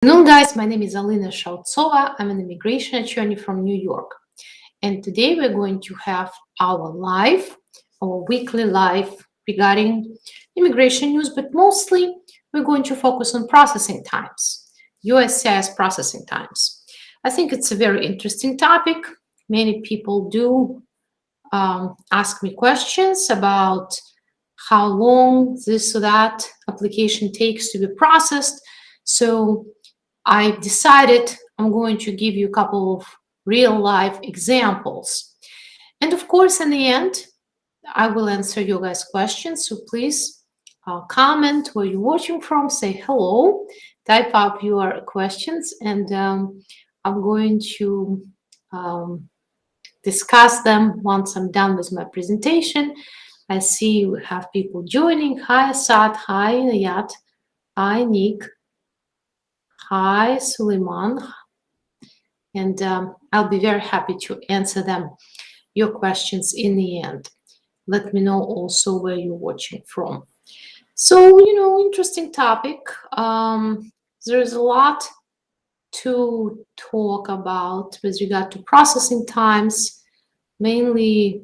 Hello guys, my name is Alina Shaltsova. I'm an immigration attorney from New York. And today we're going to have our weekly live regarding immigration news, but mostly we're going to focus on processing times, USCIS processing times. I think it's a very interesting topic. Many people do ask me questions about how long this or that application takes to be processed. So I decided I'm going to give you a couple of real-life examples. And of course, in the end, I will answer your guys' questions. So please comment where you're watching from, say hello, type up your questions, and I'm going to discuss them once I'm done with my presentation. I see we have people joining. Hi, Asad. Hi, Nayat. Hi, Nick. Hi, Suleiman, and I'll be very happy to answer your questions in the end. Let me know also where you're watching from. So, interesting topic. There's a lot to talk about with regard to processing times, mainly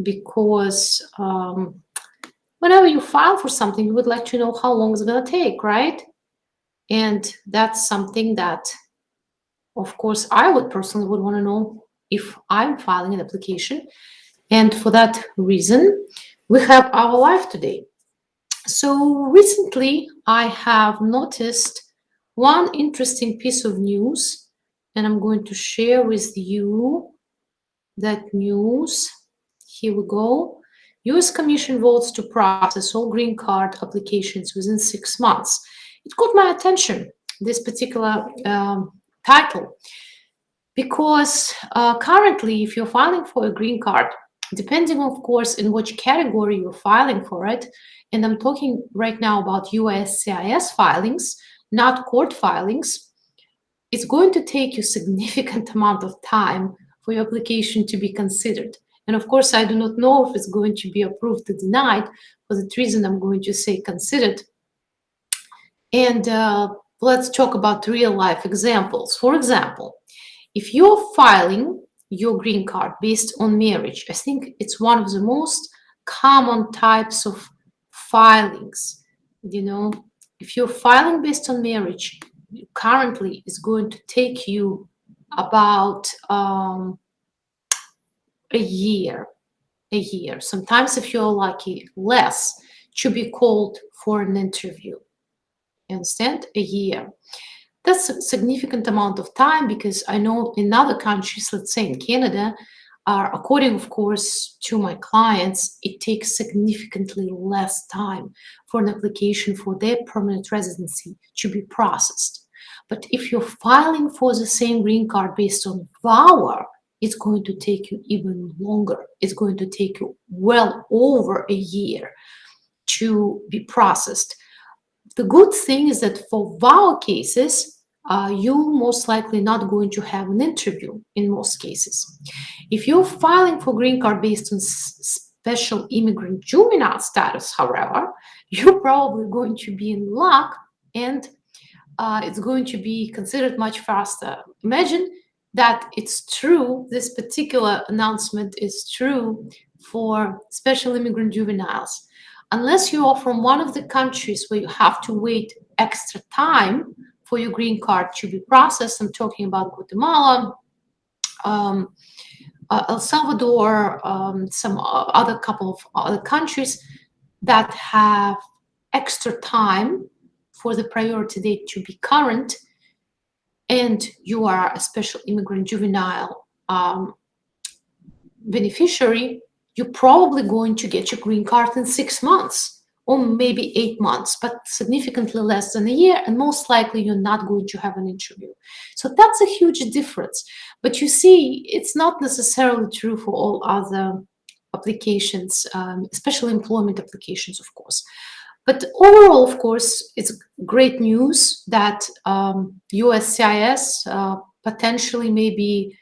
because whenever you file for something, you would like to know how long it's going to take, right? And that's something that, of course, I would personally want to know if I'm filing an application. And for that reason, we have our live today. So recently, I have noticed one interesting piece of news, and I'm going to share with you that news. Here we go. U.S. Commission votes to process all green card applications within 6 months. It caught my attention, this particular title, because currently, if you're filing for a green card, depending, of course, in which category you're filing for it, and I'm talking right now about USCIS filings, not court filings, it's going to take you a significant amount of time for your application to be considered. And of course, I do not know if it's going to be approved or denied. For that reason, I'm going to say considered. And let's talk about real-life examples. For example, if you're filing your green card based on marriage, I think it's one of the most common types of filings. If you're filing based on marriage, currently it's going to take you about a year. Sometimes, if you're lucky, less, to be called for an interview. You understand? A year. That's a significant amount of time, because I know in other countries, let's say in Canada, according, of course, to my clients, it takes significantly less time for an application for their permanent residency to be processed. But if you're filing for the same green card based on VAWA, it's going to take you even longer. It's going to take you well over a year to be processed. The good thing is that for VAWA cases, you're most likely not going to have an interview in most cases. If you're filing for green card based on special immigrant juvenile status, however, you're probably going to be in luck, and it's going to be considered much faster. Imagine that it's true, this particular announcement is true for special immigrant juveniles. Unless you are from one of the countries where you have to wait extra time for your green card to be processed, I'm talking about Guatemala, El Salvador, some other couple of other countries that have extra time for the priority date to be current, and you are a special immigrant juvenile beneficiary, you're probably going to get your green card in 6 months or maybe 8 months, but significantly less than a year, and most likely you're not going to have an interview. So that's a huge difference. But you see, it's not necessarily true for all other applications, especially employment applications, of course. But overall, of course, it's great news that USCIS potentially may be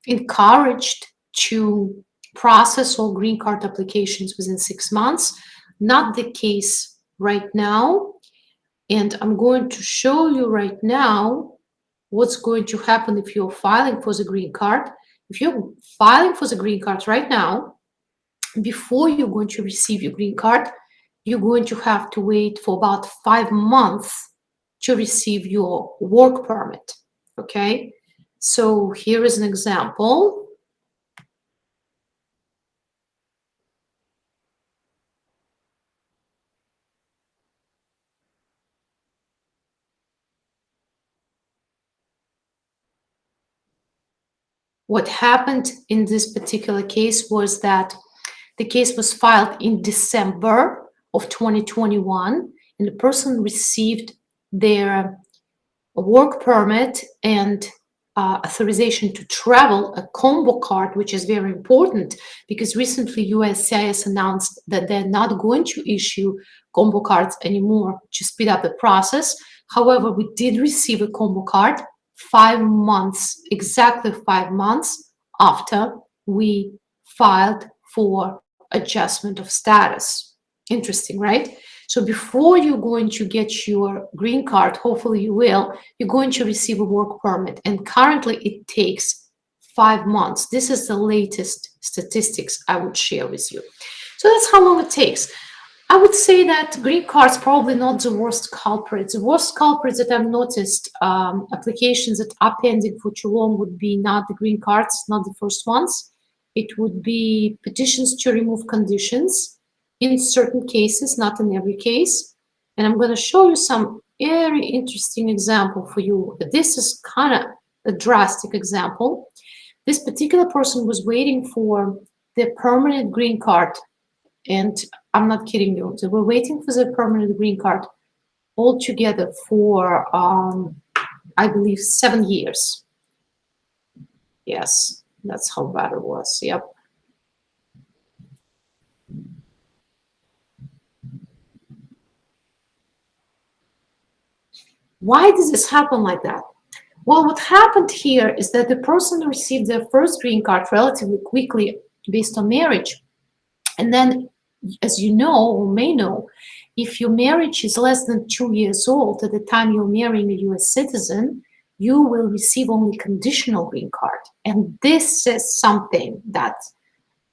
encouraged to process all green card applications within 6 months. Not the case right now. And I'm going to show you right now what's going to happen if you're filing for the green card. If you're filing for the green card right now, before you're going to receive your green card, you're going to have to wait for about 5 months to receive your work permit, okay? So here is an example. What happened in this particular case was that the case was filed in December of 2021, and the person received their work permit and authorization to travel, a combo card, which is very important because recently USCIS announced that they're not going to issue combo cards anymore to speed up the process. However, we did receive a combo card 5 months, exactly 5 months after we filed for adjustment of status. Interesting, right? So before you're going to get your green card, hopefully you will, you're going to receive a work permit. And currently it takes 5 months. This is the latest statistics I would share with you. So that's how long it takes. I would say that green card's probably not the worst culprit. The worst culprits that I've noticed, applications that are pending for too long would be not the green cards, not the first ones. It would be petitions to remove conditions in certain cases, not in every case. And I'm going to show you some very interesting example for you. This is kind of a drastic example. This particular person was waiting for the permanent green card. And I'm not kidding you. They were waiting for the permanent green card altogether for, I believe, 7 years. Yes, that's how bad it was. Yep. Why does this happen like that? Well, what happened here is that the person received their first green card relatively quickly based on marriage. And then, as you know or may know, if your marriage is less than 2 years old at the time you're marrying a US citizen, you will receive only conditional green card. And this is something that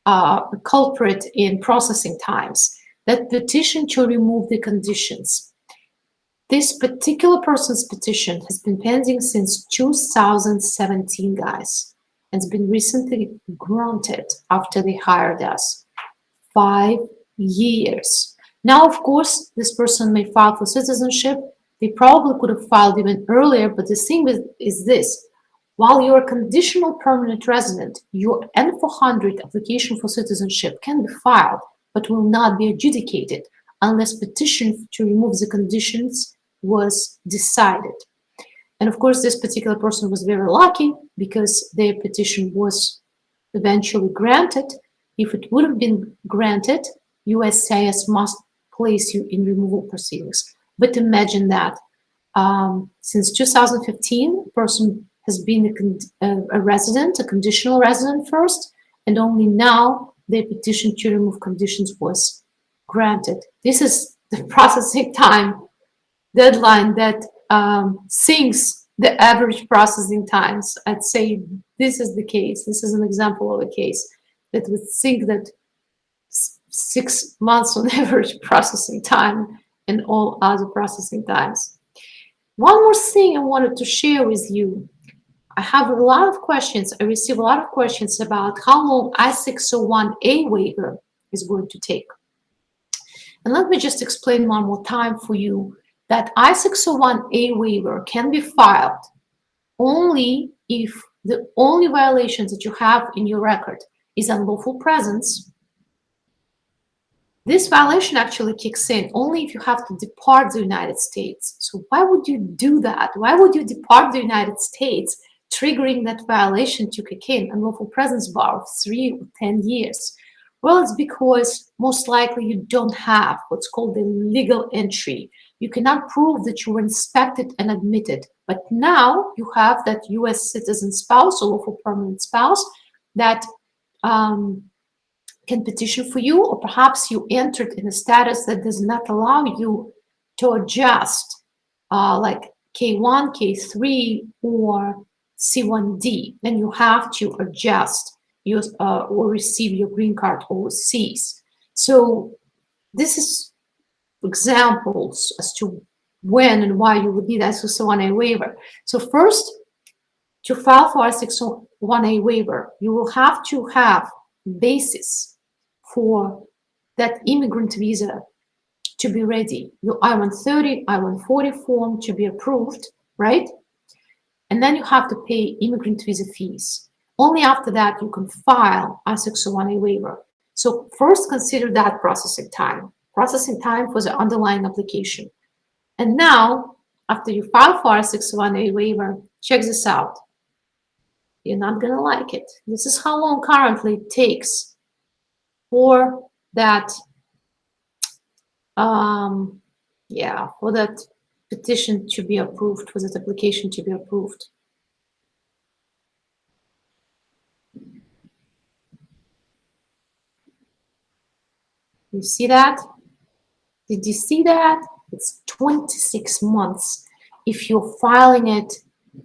a culprit in processing times, that petition to remove the conditions. This particular person's petition has been pending since 2017, guys, and it's been recently granted after they hired us. 5 years. Now, of course, this person may file for citizenship. They probably could have filed even earlier, but the thing is this. While you're a conditional permanent resident, your N400 application for citizenship can be filed, but will not be adjudicated unless petition to remove the conditions was decided. And of course, this particular person was very lucky because their petition was eventually granted. If it would have been granted, USCIS must place you in removal proceedings. But imagine that since 2015, a person has been a resident, a conditional resident first, and only now their petition to remove conditions was granted. This is the processing time deadline that sinks the average processing times. I'd say this is the case. This is an example of a case that would sink that 6 months on average processing time and all other processing times. One more thing I wanted to share with you. I have a lot of questions. I receive a lot of questions about how long I601A waiver is going to take. And let me just explain one more time for you that I601A waiver can be filed only if the only violations that you have in your record is unlawful presence. This violation actually kicks in only if you have to depart the United States. So why would you do that? Why would you depart the United States, triggering that violation to kick in, unlawful presence bar of 3 or 10 years? Well, it's because most likely you don't have what's called a legal entry. You cannot prove that you were inspected and admitted. But now you have that US citizen spouse or lawful permanent spouse that can petition for you, or perhaps you entered in a status that does not allow you to adjust like K1, K3, or C1D, then you have to adjust your, or receive your green card overseas. So this is examples as to when and why you would need I601A waiver. So first, to file for I601A waiver, you will have to have basis for that immigrant visa to be ready, your I-130, I-140 form to be approved, right? And then you have to pay immigrant visa fees. Only after that you can file I601A waiver. So first consider that processing time for the underlying application. And now, after you file for I601A waiver, check this out. You're not gonna like it. This is how long currently it takes for that, for that petition to be approved, for that application to be approved. You see that? Did you see that? It's 26 months. If you're filing it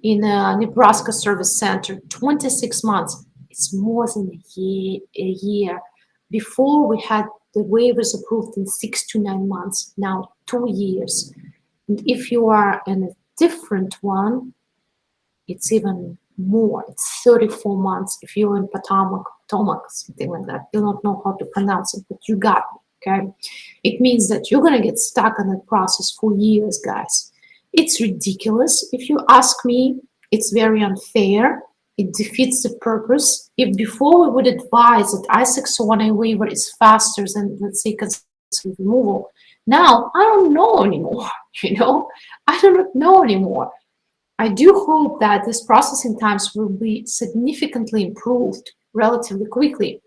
in a Nebraska Service Center, 26 months. It's more than a year. Before, we had the waivers approved in 6 to 9 months, now 2 years. And if you are in a different one, it's even more. It's 34 months. If you're in Potomac, something like that. You don't know how to pronounce it, but you got me, okay? It means that you're gonna get stuck in that process for years, guys. It's ridiculous. If you ask me, it's very unfair. It defeats the purpose. If before we would advise that I601A waiver is faster than, let's say, consent removal, now I don't know anymore, you know? I do not know anymore. I do hope that this processing times will be significantly improved relatively quickly.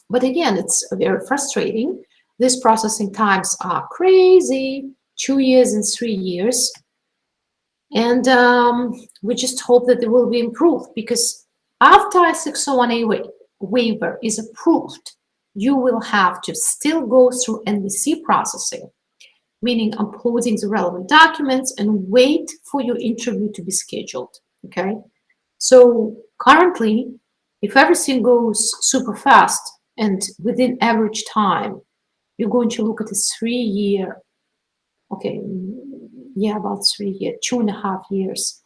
But again, it's very frustrating. These processing times are crazy, 2 years and 3 years. And we just hope that they will be improved, because after I601A waiver is approved, you will have to still go through NVC processing, meaning uploading the relevant documents and wait for your interview to be scheduled, okay? So currently, if everything goes super fast and within average time, you're going to look at a 3-year, okay, yeah, about 3 years, 2.5 years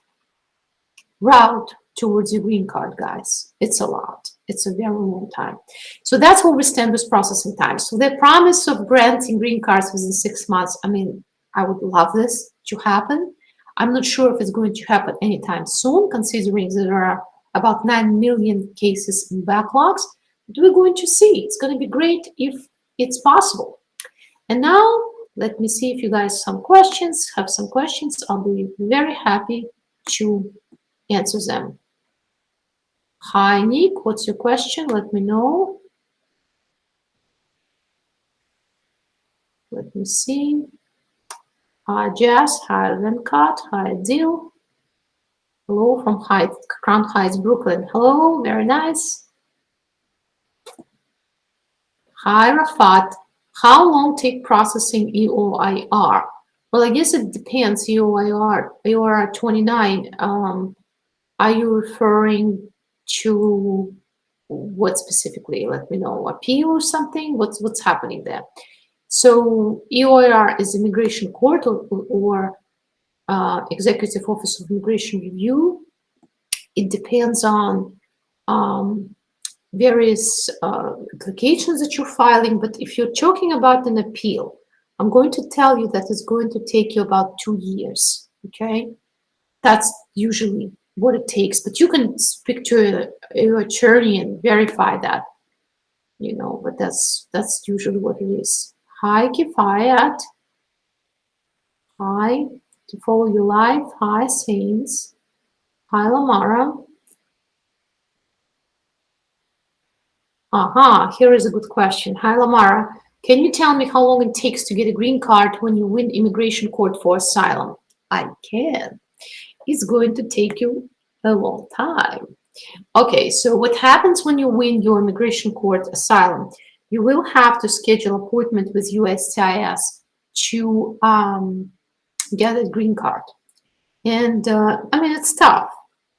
route towards your green card, guys. It's a lot. It's a very long time. So that's where we stand with processing time. So the promise of granting green cards within 6 months, I mean, I would love this to happen. I'm not sure if it's going to happen anytime soon, considering there are about 9 million cases in backlogs. But we're going to see. It's going to be great if it's possible. And now, let me see if you guys have some questions. I'll be very happy to answer them. Hi, Nick. What's your question? Let me know. Let me see. Hi, Jazz. Hi, Venkat. Hi, Dil. Hello from Crown Heights, Brooklyn. Hello. Very nice. Hi, Rafat. How long take processing EOIR? Well, I guess it depends. EOIR 29. Are you referring to what specifically? Let me know. Appeal or something? What's happening there? So EOIR is Immigration Court or Executive Office of Immigration Review. It depends on various applications that you're filing, but if you're talking about an appeal, I'm going to tell you that it's going to take you about 2 years, okay? That's usually what it takes, but you can speak to your attorney and verify that, you know, but that's usually what it is. Hi, Kifayat. Hi, to follow you live. Hi, Saints. Hi, Lamara. Here is a good question. Hi, Lamara. Can you tell me how long it takes to get a green card when you win immigration court for asylum? I can. It's going to take you a long time. Okay, so what happens when you win your immigration court asylum? You will have to schedule an appointment with USCIS to get a green card. And I mean, it's tough.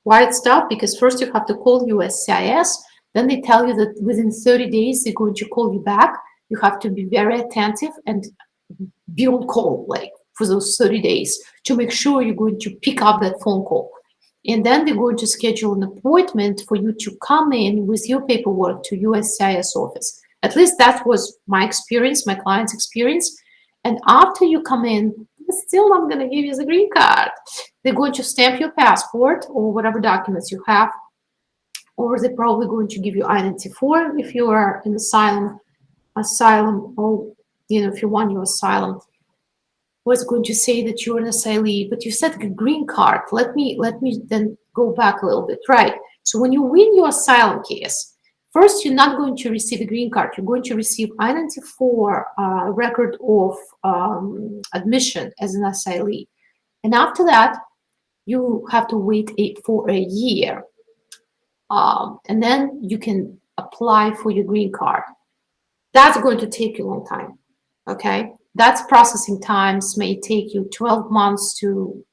Why it's tough? Because first you have to call USCIS, then they tell you that within 30 days they're going to call you back. You have to be very attentive and be on call, like for those 30 days, to make sure you're going to pick up that phone call. And then they're going to schedule an appointment for you to come in with your paperwork to USCIS office. At least that was my experience, my client's experience. And after you come in, they're still not going to give you the green card. They're going to stamp your passport or whatever documents you have, or they're probably going to give you I-94 if you are in asylum, or if you want your asylum. Was going to say that you're an asylee, but you said a green card. Let me then go back a little bit, right? So when you win your asylum case, first you're not going to receive a green card. You're going to receive I-94 record of admission as an asylee, and after that you have to wait for a year, and then you can apply for your green card. That's going to take you a long time. Okay. That's processing times may take you 12 months to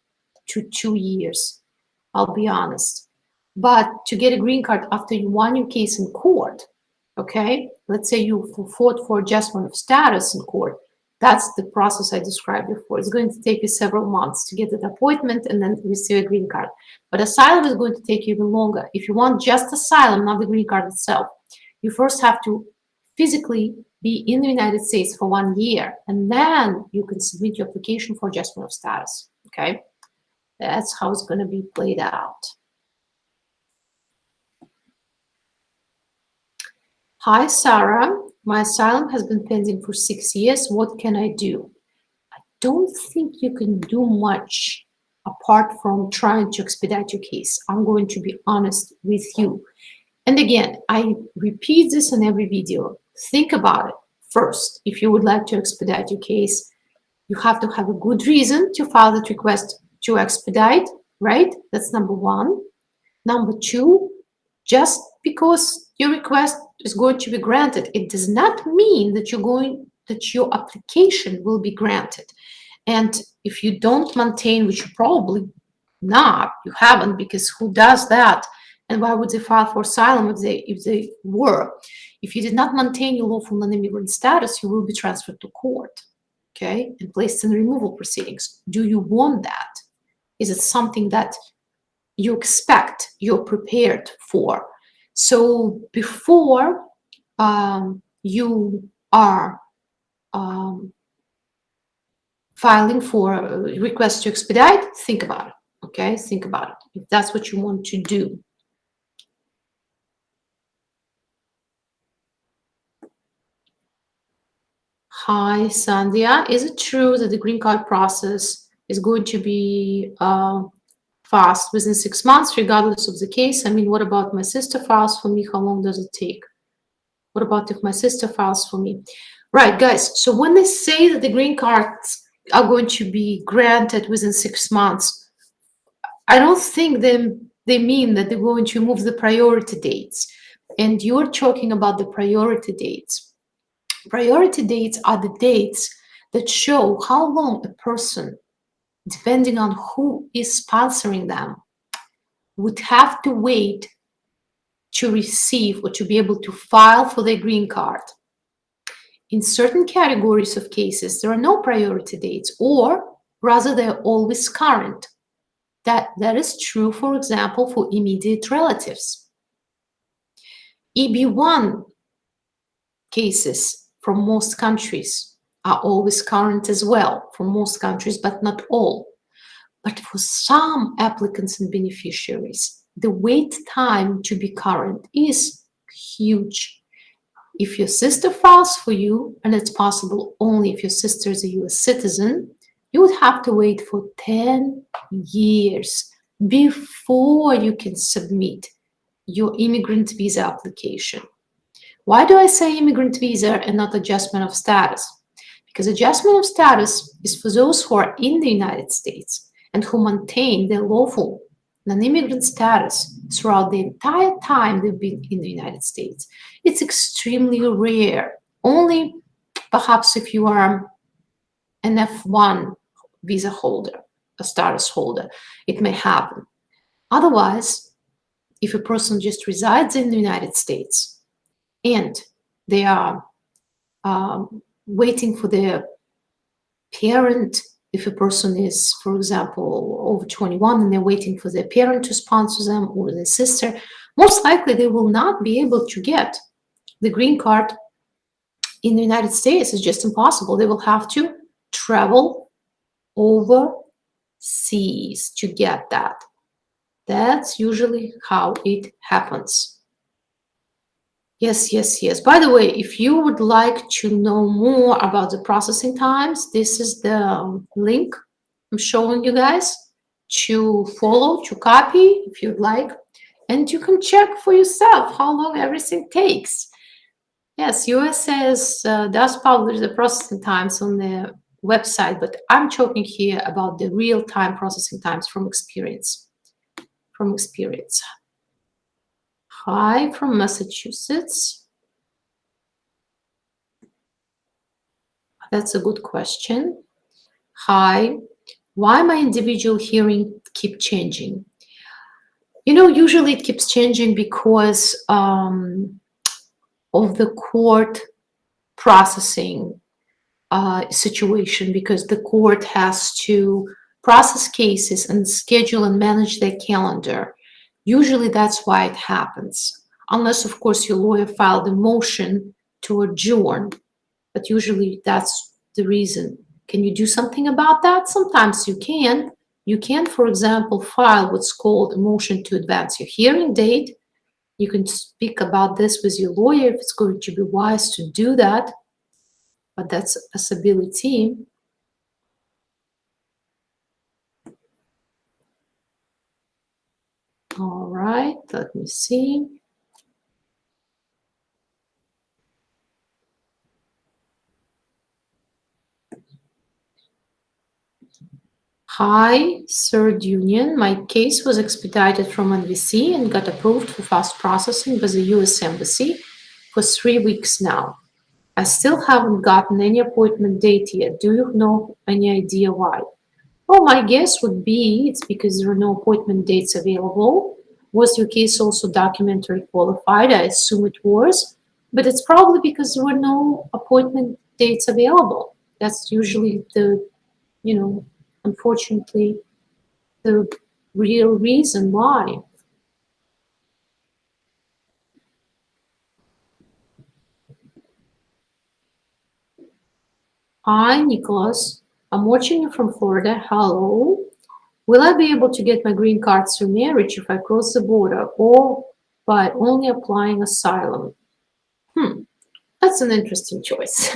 2 years, I'll be honest. But to get a green card after you won your case in court, okay, let's say you fought for adjustment of status in court, that's the process I described before. It's going to take you several months to get an appointment and then receive a green card. But asylum is going to take you even longer. If you want just asylum, not the green card itself, you first have to physically be in the United States for 1 year, and then you can submit your application for adjustment of status, okay? That's how it's going to be played out. Hi, Sarah. My asylum has been pending for 6 years. What can I do? I don't think you can do much apart from trying to expedite your case. I'm going to be honest with you. And again, I repeat this in every video. Think about it. First, if you would like to expedite your case, you have to have a good reason to file that request to expedite, right? That's number one. Number two, just because your request is going to be granted, it does not mean that your application will be granted. And if you don't maintain, which you probably not, you haven't, because who does that? And why would they file for asylum if they were? If you did not maintain your lawful non-immigrant status, you will be transferred to court, okay, and placed in removal proceedings. Do you want that? Is it something that you expect, you're prepared for? So before you are filing for a request to expedite, think about it, okay? Think about it, if that's what you want to do. Hi, Sandhya. Is it true that the green card process is going to be fast within 6 months, regardless of the case? I mean, what about my sister files for me? How long does it take? What about if my sister files for me? Right, guys. So when they say that the green cards are going to be granted within 6 months, I don't think they mean that they're going to move the priority dates. And you're talking about the priority dates. Priority dates are the dates that show how long a person, depending on who is sponsoring them, would have to wait to receive or to be able to file for their green card. In certain categories of cases, there are no priority dates, or rather they're always current. That is true, for example, for immediate relatives. EB1 cases from most countries are always current as well, for most countries, but not all. But for some applicants and beneficiaries, the wait time to be current is huge. If your sister files for you, and it's possible only if your sister is a US citizen, you would have to wait for 10 years before you can submit your immigrant visa application. Why do I say immigrant visa and not adjustment of status? Because adjustment of status is for those who are in the United States and who maintain their lawful non-immigrant status throughout the entire time they've been in the United States. It's extremely rare. Only perhaps if you are an F1 visa holder, a status holder. It may happen. Otherwise, if a person just resides in the United States and they are waiting for their parent, if a person is, for example, over 21 and they're waiting for their parent to sponsor them or their sister, most likely they will not be able to get the green card in the United States. It's just impossible. They will have to travel overseas to get that. That's usually how it happens. Yes, yes, yes. By the way, if you would like to know more about the processing times, this is the link I'm showing you guys to follow, to copy if you'd like, and you can check for yourself how long everything takes. Yes, USCIS does publish the processing times on the website, but I'm talking here about the real-time processing times from experience. From experience. Hi from Massachusetts. That's a good question. Hi. Why my individual hearing keep changing? You know, usually it keeps changing because of the court processing situation, because the court has to process cases and schedule and manage their calendar. Usually that's why it happens, unless, of course, your lawyer filed a motion to adjourn, but usually that's the reason. Can you do something about that? Sometimes you can. You can, for example, file what's called a motion to advance your hearing date. You can speak about this with your lawyer if it's going to be wise to do that, but that's a possibility. All right, let me see. Hi, Third Union. My case was expedited from NVC and got approved for fast processing with the US Embassy for 3 weeks now. I still haven't gotten any appointment date yet. Do you know any idea why? Well, my guess would be it's because there are no appointment dates available. Was your case also documentary qualified? I assume it was, but it's probably because there were no appointment dates available. That's usually the, unfortunately, the real reason why. Hi, Nicholas. I'm watching you from Florida. Hello. Will I be able to get my green card through marriage if I cross the border or by only applying asylum? That's an interesting choice.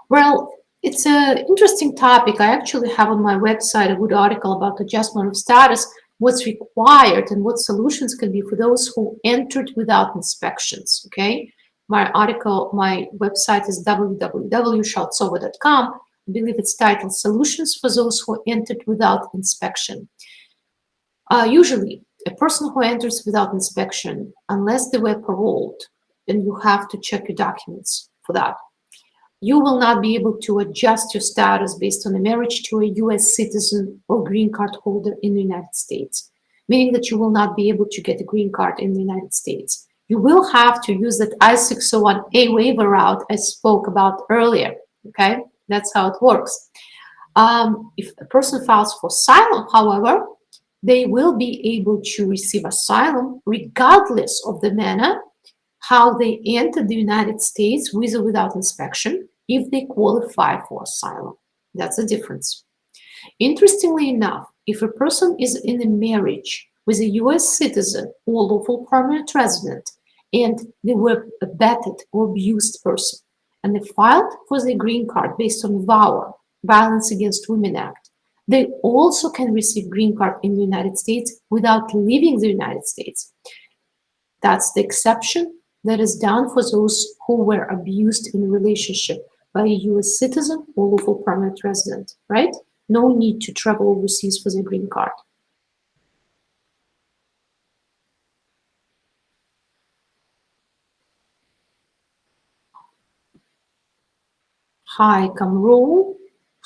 Well, it's an interesting topic. I actually have on my website a good article about adjustment of status, what's required and what solutions can be for those who entered without inspections, okay? My article, my website is www.shaltsova.com. I believe it's titled Solutions for Those Who Entered Without Inspection. Usually, a person who enters without inspection, unless they were paroled, then you have to check your documents for that. You will not be able to adjust your status based on a marriage to a US citizen or green card holder in the United States, meaning that you will not be able to get a green card in the United States. You will have to use that I601A waiver route I spoke about earlier, okay? That's how it works. If a person files for asylum, however, they will be able to receive asylum regardless of the manner how they entered the United States with or without inspection if they qualify for asylum. That's the difference. Interestingly enough, if a person is in a marriage with a US citizen or lawful permanent resident and they were a battered or abused person and they filed for the green card based on VAWA, Violence Against Women Act, they also can receive green card in the United States without leaving the United States. That's the exception that is done for those who were abused in a relationship by a US citizen or lawful permanent resident, right? No need to travel overseas for the green card. Hi, Kamrul.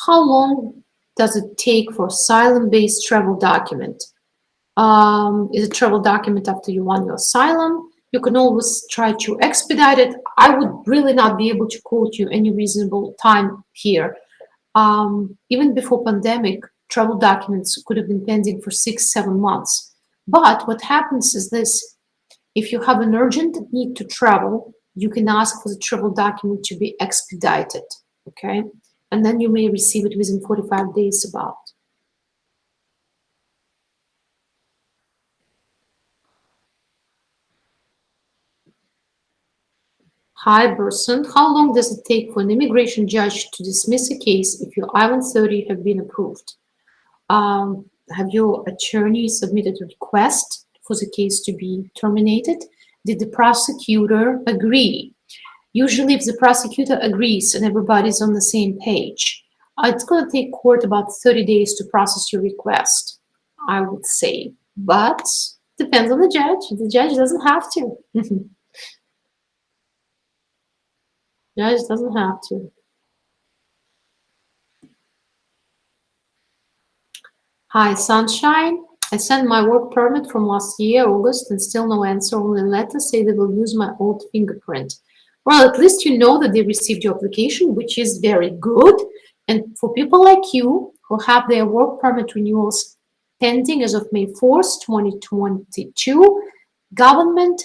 How long does it take for asylum-based travel document? Is a travel document after you won your asylum? You can always try to expedite it. I would really not be able to quote you any reasonable time here. Even before pandemic, travel documents could have been pending for 6-7 months. But what happens is this: if you have an urgent need to travel, you can ask for the travel document to be expedited, okay? And then you may receive it within 45 days about. Hi, Burson. How long does it take for an immigration judge to dismiss a case if your I-130 have been approved? Have your attorney submitted a request for the case to be terminated? Did the prosecutor agree? Usually, if the prosecutor agrees and everybody's on the same page, it's going to take court about 30 days to process your request, I would say. But depends on the judge. The judge doesn't have to. Judge doesn't have to. Hi, Sunshine. I sent my work permit from last year, August, and still no answer. Only letter say they will use my old fingerprint. Well, at least you know that they received your application, which is very good. And for people like you who have their work permit renewals pending as of May 4th, 2022, government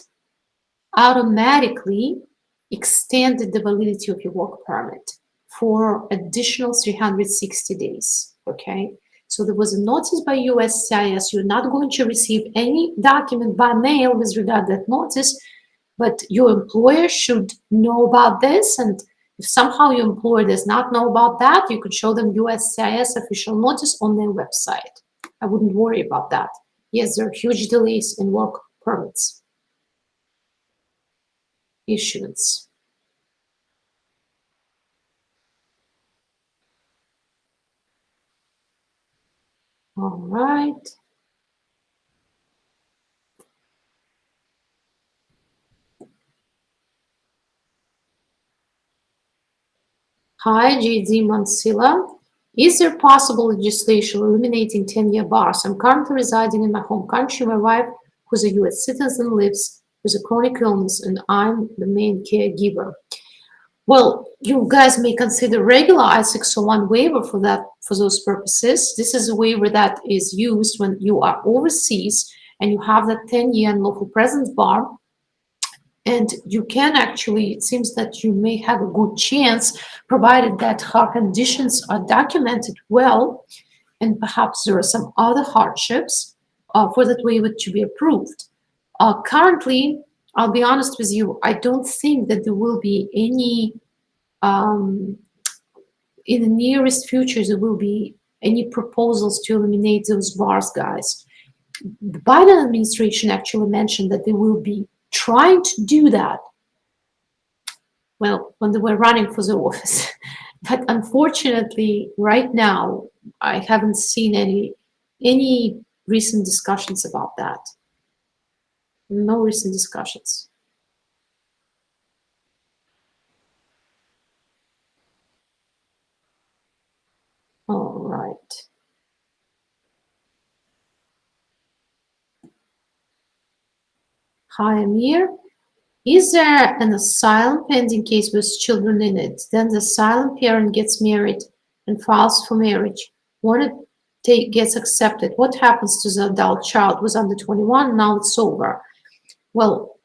automatically extended the validity of your work permit for additional 360 days, okay? So there was a notice by USCIS. You're not going to receive any document by mail with regard to that notice, but your employer should know about this. And if somehow your employer does not know about that, you could show them USCIS official notice on their website. I wouldn't worry about that. Yes, there are huge delays in work permits issuance. All right. Hi, JD Mansilla. Is there possible legislation eliminating 10-year bars? I'm currently residing in my home country. My wife, who's a U.S. citizen, lives with a chronic illness, and I'm the main caregiver. Well, you guys may consider regular I601 waiver for those purposes. This is a waiver that is used when you are overseas and you have that 10-year unlawful presence bar. And you can actually, it seems that you may have a good chance, provided that her conditions are documented well, and perhaps there are some other hardships for that waiver to be approved. Currently, I'll be honest with you, I don't think that there will be any, in the nearest future, there will be any proposals to eliminate those bars, guys. The Biden administration actually mentioned that they will be trying to do that, well, when they were running for the office. But unfortunately, right now, I haven't seen any recent discussions about that. No recent discussions. All right. Hi, Amir. Is there an asylum pending case with children in it? Then the asylum parent gets married and files for marriage. When it gets accepted, what happens to the adult child? Was under 21, now it's over. Well,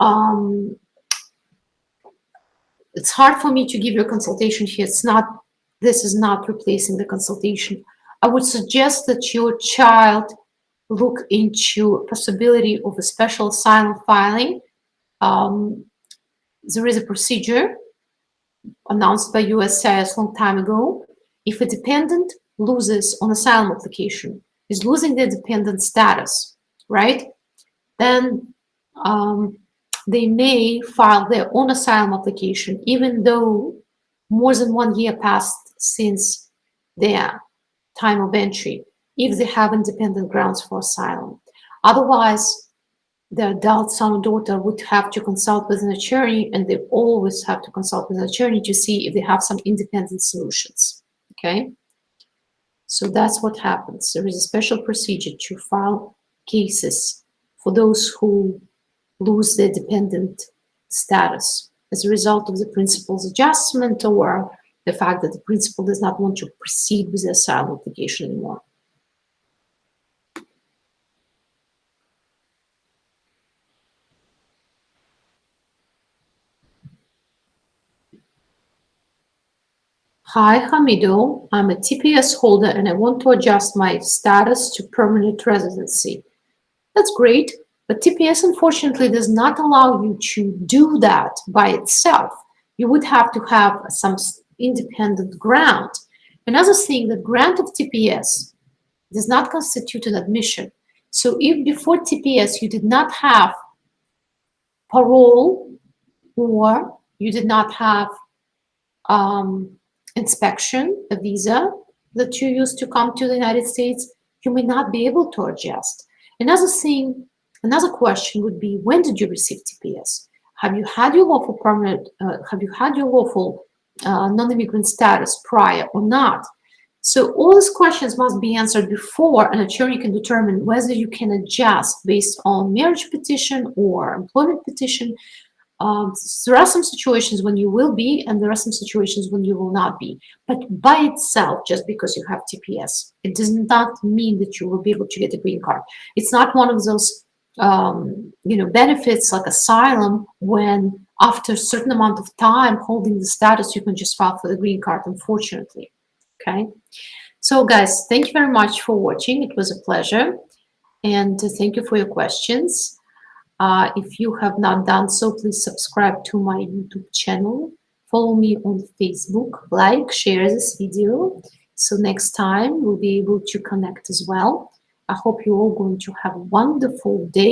it's hard for me to give you a consultation here. This is not replacing the consultation. I would suggest that your child look into possibility of a special asylum filing. There is a procedure announced by USCIS a long time ago. If a dependent loses on asylum application, is losing their dependent status, right? Then they may file their own asylum application, even though more than 1 year passed since their time of entry, if they have independent grounds for asylum. Otherwise, the adult son or daughter would have to consult with an attorney, and they always have to consult with an attorney to see if they have some independent solutions, okay? So that's what happens. There is a special procedure to file cases for those who lose their dependent status as a result of the principal's adjustment or the fact that the principal does not want to proceed with the asylum application anymore. Hi, Hamido. I'm a TPS holder and I want to adjust my status to permanent residency. That's great, but TPS unfortunately does not allow you to do that by itself. You would have to have some independent grant. Another thing, the grant of TPS does not constitute an admission. So if before TPS you did not have parole or you did not have inspection, a visa that you used to come to the United States, you may not be able to adjust. Another thing, another question would be, when did you receive TPS? Have you had your lawful permanent, non-immigrant status prior or not? So all these questions must be answered before an attorney can determine whether you can adjust based on marriage petition or employment petition. There are some situations when you will be, and there are some situations when you will not be. But by itself, just because you have TPS, it does not mean that you will be able to get a green card. It's not one of those, benefits like asylum, when after a certain amount of time holding the status, you can just file for the green card, unfortunately. Okay. So guys, thank you very much for watching. It was a pleasure. And thank you for your questions. If you have not done so, please subscribe to my YouTube channel. Follow me on Facebook, like, share this video. So next time we'll be able to connect as well. I hope you're all going to have a wonderful day.